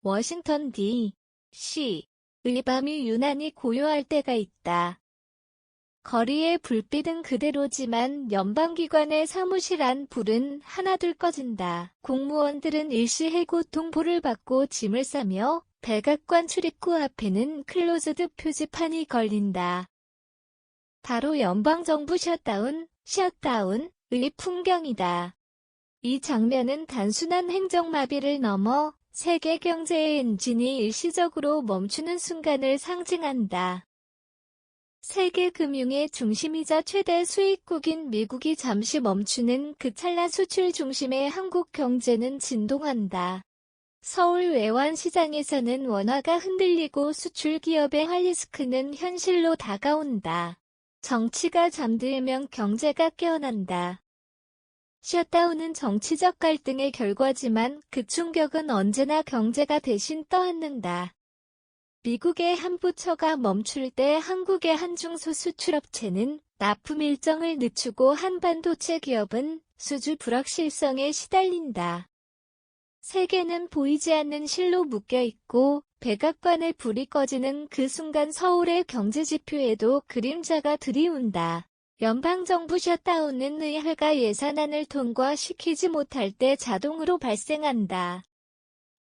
워싱턴 D.C.의 밤이 유난히 고요할 때가 있다. 거리의 불빛은 그대로지만 연방기관의 사무실 안 불은 하나둘 꺼진다. 공무원들은 일시해 고통보를 받고 짐을 싸며 백악관 출입구 앞에는 클로즈드 표지판이 걸린다. 바로 연방정부 셧다운의 풍경이다. 이 장면은 단순한 행정마비를 넘어 세계 경제의 엔진이 일시적으로 멈추는 순간을 상징한다. 세계 금융의 중심이자 최대 수입국인 미국이 잠시 멈추는 그 찰나 수출 중심의 한국 경제는 진동한다. 서울 외환시장에서는 원화가 흔들리고 수출 기업의 하이리스크는 현실로 다가온다. 정치가 잠들면 경제가 깨어난다. 셧다운은 정치적 갈등의 결과지만 그 충격은 언제나 경제가 대신 떠안는다. 미국의 한 부처가 멈출 때 한국의 한 중소수출업체는 납품 일정을 늦추고 한 반도체 기업은 수주 불확실성에 시달린다. 세계는 보이지 않는 실로 묶여있고 백악관의 불이 꺼지는 그 순간 서울의 경제지표에도 그림자가 들이운다. 연방정부 셧다운은 의회가 예산안을 통과시키지 못할 때 자동으로 발생한다.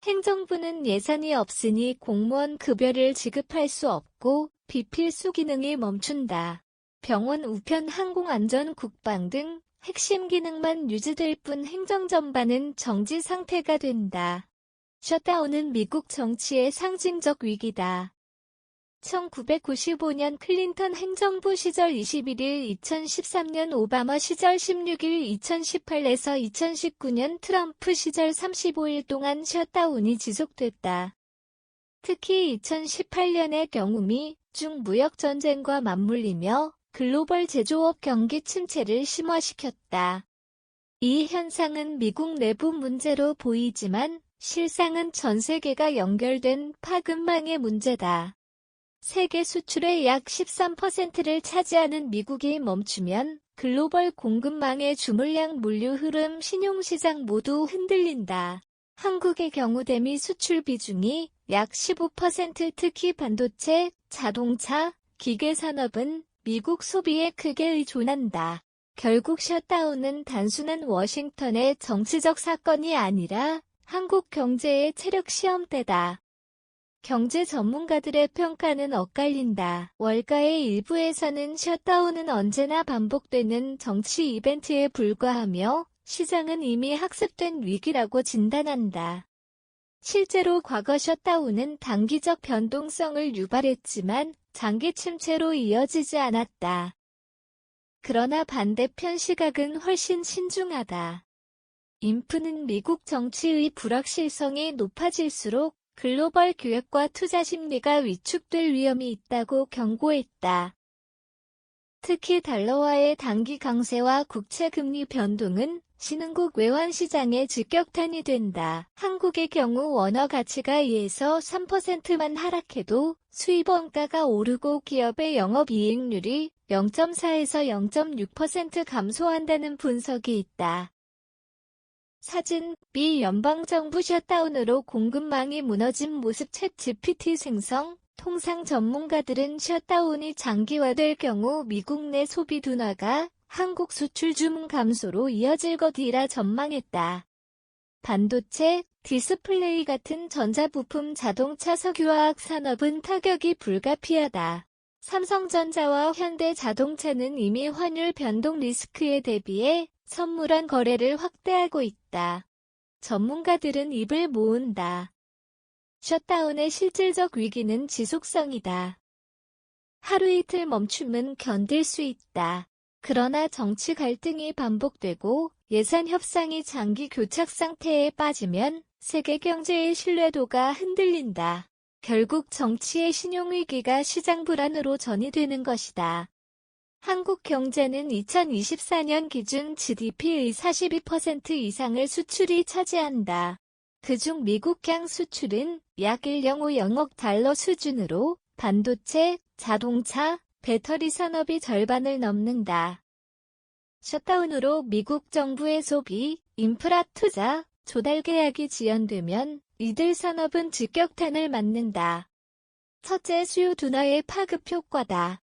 행정부는 예산이 없으니 공무원 급여를 지급할 수 없고 비필수 기능이 멈춘다. 병원 우편 항공안전 국방 등 핵심 기능만 유지될 뿐 행정 전반은 정지 상태가 된다. 셧다운은 미국 정치의 상징적 위기다. 1995년 클린턴 행정부 시절 21일, 2013년 오바마 시절 16일, 2018에서 2019년 트럼프 시절 35일 동안 셧다운이 지속됐다. 특히 2018년의 경우 미-중 무역전쟁과 맞물리며 글로벌 제조업 경기 침체를 심화시켰다. 이 현상은 미국 내부 문제로 보이지만 실상은 전 세계가 연결된 파급망의 문제다. 세계 수출의 약 13%를 차지하는 미국이 멈추면 글로벌 공급망의 주물량, 물류 흐름, 신용시장 모두 흔들린다. 한국의 경우 대미 수출 비중이 약 15%, 특히 반도체, 자동차, 기계산업은 미국 소비에 크게 의존한다. 결국 셧다운은 단순한 워싱턴의 정치적 사건이 아니라 한국 경제의 체력 시험대다. 경제 전문가들의 평가는 엇갈린다. 월가의 일부에서는 셧다운은 언제나 반복되는 정치 이벤트에 불과하며 시장은 이미 학습된 위기라고 진단한다. 실제로 과거 셧다운은 단기적 변동성을 유발했지만 장기 침체로 이어지지 않았다. 그러나 반대편 시각은 훨씬 신중하다. 인프는 미국 정치의 불확실성이 높아질수록 글로벌 기획과 투자 심리가 위축될 위험이 있다고 경고했다. 특히 달러화의 단기 강세와 국채 금리 변동은 신흥국 외환시장의 직격탄이 된다. 한국의 경우 원화 가치가 2에서 3%만 하락해도 수입 원가가 오르고 기업의 영업이익률이 0.4에서 0.6% 감소한다는 분석이 있다. 사진, 미 연방정부 셧다운으로 공급망이 무너진 모습. 챗GPT 생성. 통상 전문가들은 셧다운이 장기화될 경우 미국 내 소비 둔화가 한국 수출 주문 감소로 이어질 것이라 전망했다. 반도체, 디스플레이 같은 전자부품, 자동차, 석유화학 산업은 타격이 불가피하다. 삼성전자와 현대자동차는 이미 환율 변동 리스크에 대비해 선물한 거래를 확대하고 있다. 전문가들은 입을 모은다. 셧다운의 실질적 위기는 지속성이다. 하루 이틀 멈춤은 견딜 수 있다. 그러나 정치 갈등이 반복되고 예산 협상이 장기 교착 상태에 빠지면 세계 경제의 신뢰도가 흔들린다. 결국 정치의 신용위기가 시장 불안으로 전이되는 것이다. 한국 경제는 2024년 기준 GDP의 42% 이상을 수출이 차지한다. 그중 미국향 수출은 약 1,050억 달러 수준으로 반도체, 자동차, 배터리 산업이 절반을 넘는다. 셧다운으로 미국 정부의 소비, 인프라 투자, 조달 계약이 지연되면 이들 산업은 직격탄을 맞는다. 첫째, 수요 둔화의 파급 효과다.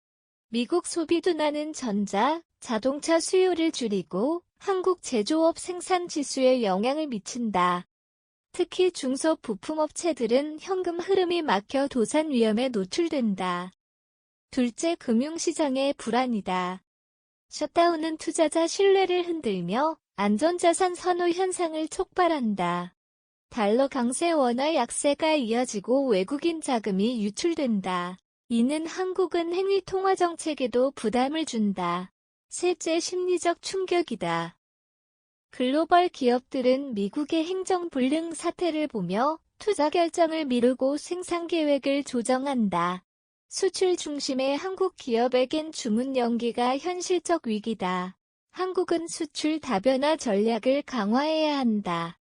미국 소비 둔화는 전자, 자동차 수요를 줄이고 한국 제조업 생산 지수에 영향을 미친다. 특히 중소부품업체들은 현금 흐름이 막혀 도산 위험에 노출된다. 둘째, 금융시장의 불안이다. 셧다운은 투자자 신뢰를 흔들며 안전자산 선호 현상을 촉발한다. 달러 강세 원화 약세가 이어지고 외국인 자금이 유출된다. 이는 한국은행의 통화정책에도 부담을 준다. 셋째, 심리적 충격이다. 글로벌 기업들은 미국의 행정불능 사태를 보며 투자 결정을 미루고 생산 계획을 조정한다. 수출 중심의 한국 기업에겐 주문 연기가 현실적 위기다. 한국은 수출 다변화 전략을 강화해야 한다.